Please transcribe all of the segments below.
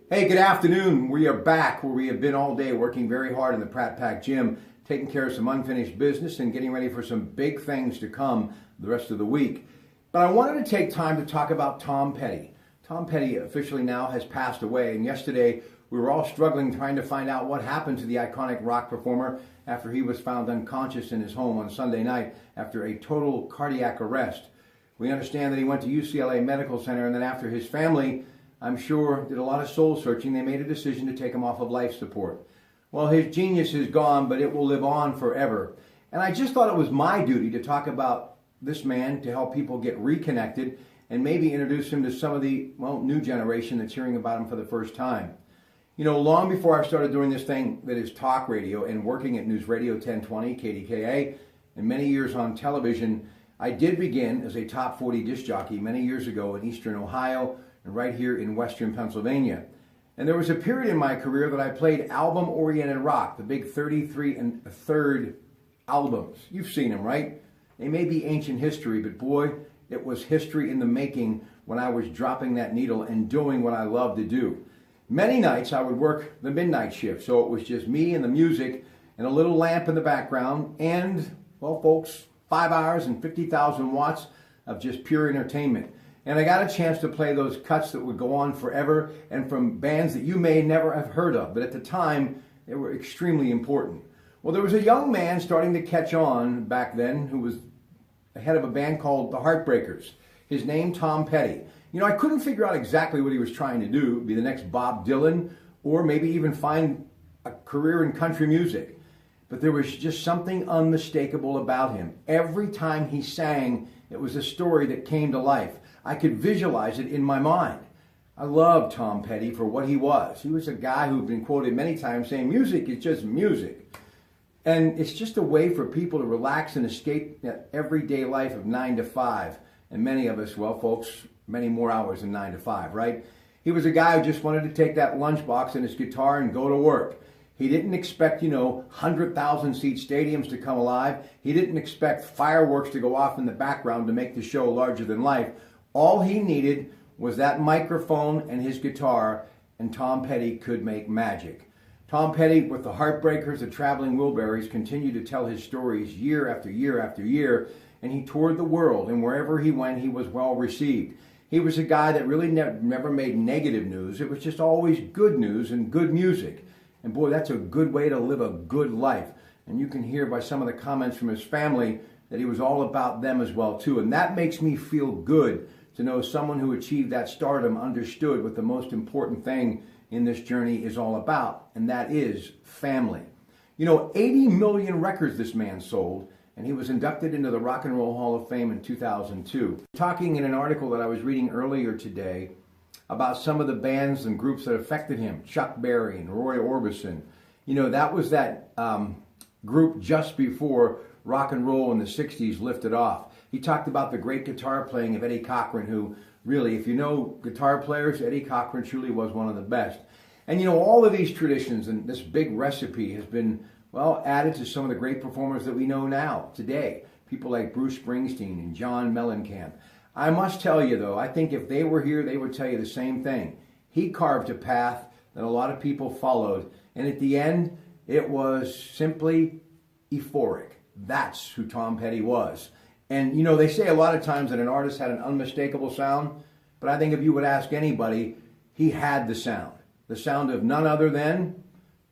Hey, good afternoon. We are back where we have been all day working very hard in the Pratte gym, taking care of some unfinished business and getting ready for some big things to come the rest of the week. But I wanted to take time to talk about Tom Petty. Tom Petty officially now has passed away, and yesterday we were all struggling trying to find out what happened to the iconic rock performer after he was found unconscious in his home on Sunday night after a total cardiac arrest. We understand that he went to UCLA Medical Center, and then after his family, I'm sure, did a lot of soul searching, they made a decision to take him off of life support. Well, his genius is gone, but it will live on forever. And I just thought it was my duty to talk about this man to help people get reconnected and maybe introduce him to some of the, new generation that's hearing about him for the first time. You know, long before I started doing this thing that is talk radio and working at News Radio 1020, KDKA, and many years on television, I did begin as a top 40 disc jockey many years ago in Eastern Ohio, and right here in Western Pennsylvania. And there was a period in my career that I played album-oriented rock, the big 33 and a third albums. You've seen them, right? They may be ancient history, but boy, it was history in the making when I was dropping that needle and doing what I love to do. Many nights I would work the midnight shift, so it was just me and the music and a little lamp in the background and, well, folks, 5 hours and 50,000 watts of just pure entertainment. And I got a chance to play those cuts that would go on forever and from bands that you may never have heard of, but at the time, they were extremely important. Well, there was a young man starting to catch on back then who was the head of a band called the Heartbreakers. His name, Tom Petty. You know, I couldn't figure out exactly what he was trying to do, be the next Bob Dylan, or maybe even find a career in country music. But there was just something unmistakable about him. Every time he sang, it was a story that came to life. I could visualize it in my mind. I loved Tom Petty for what he was. He was a guy who'd been quoted many times saying, music is just music. And it's just a way for people to relax and escape that everyday life of 9 to 5. And many of us, well, folks, many more hours than 9 to 5, right? He was a guy who just wanted to take that lunchbox and his guitar and go to work. He didn't expect, 100,000 seat stadiums to come alive. He didn't expect fireworks to go off in the background to make the show larger than life. All he needed was that microphone and his guitar, and Tom Petty could make magic. Tom Petty, with the Heartbreakers, the Traveling Wilburys, continued to tell his stories year after year after year, and he toured the world, and wherever he went, he was well received. He was a guy that really never made negative news. It was just always good news and good music. And boy, that's a good way to live a good life. And you can hear by some of the comments from his family that he was all about them as well, too. And that makes me feel good to know someone who achieved that stardom understood what the most important thing in this journey is all about, and that is family. 80 million records this man sold, and he was inducted into the Rock and Roll Hall of Fame in 2002. Talking in an article that I was reading earlier today about some of the bands and groups that affected him, Chuck Berry and Roy Orbison. That was that group just before rock and roll in the 60s lifted off. He talked about the great guitar playing of Eddie Cochran, who really, if you know guitar players, Eddie Cochran truly was one of the best. And all of these traditions and this big recipe has been, added to some of the great performers that we know now, today. People like Bruce Springsteen and John Mellencamp. I must tell you, though, I think if they were here, they would tell you the same thing. He carved a path that a lot of people followed, and at the end, it was simply euphoric. That's who Tom Petty was. And, they say a lot of times that an artist had an unmistakable sound, but I think if you would ask anybody, he had the sound of none other than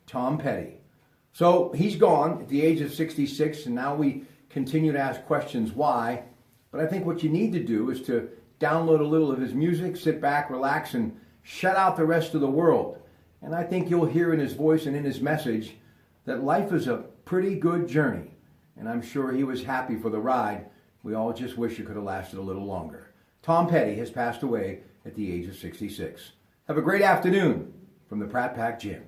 Tom Petty. So he's gone at the age of 66, and now we continue to ask questions why. But I think what you need to do is to download a little of his music, sit back, relax, and shut out the rest of the world. And I think you'll hear in his voice and in his message that life is a pretty good journey. And I'm sure he was happy for the ride. We all just wish it could have lasted a little longer. Tom Petty has passed away at the age of 66. Have a great afternoon from the Pratte Gym.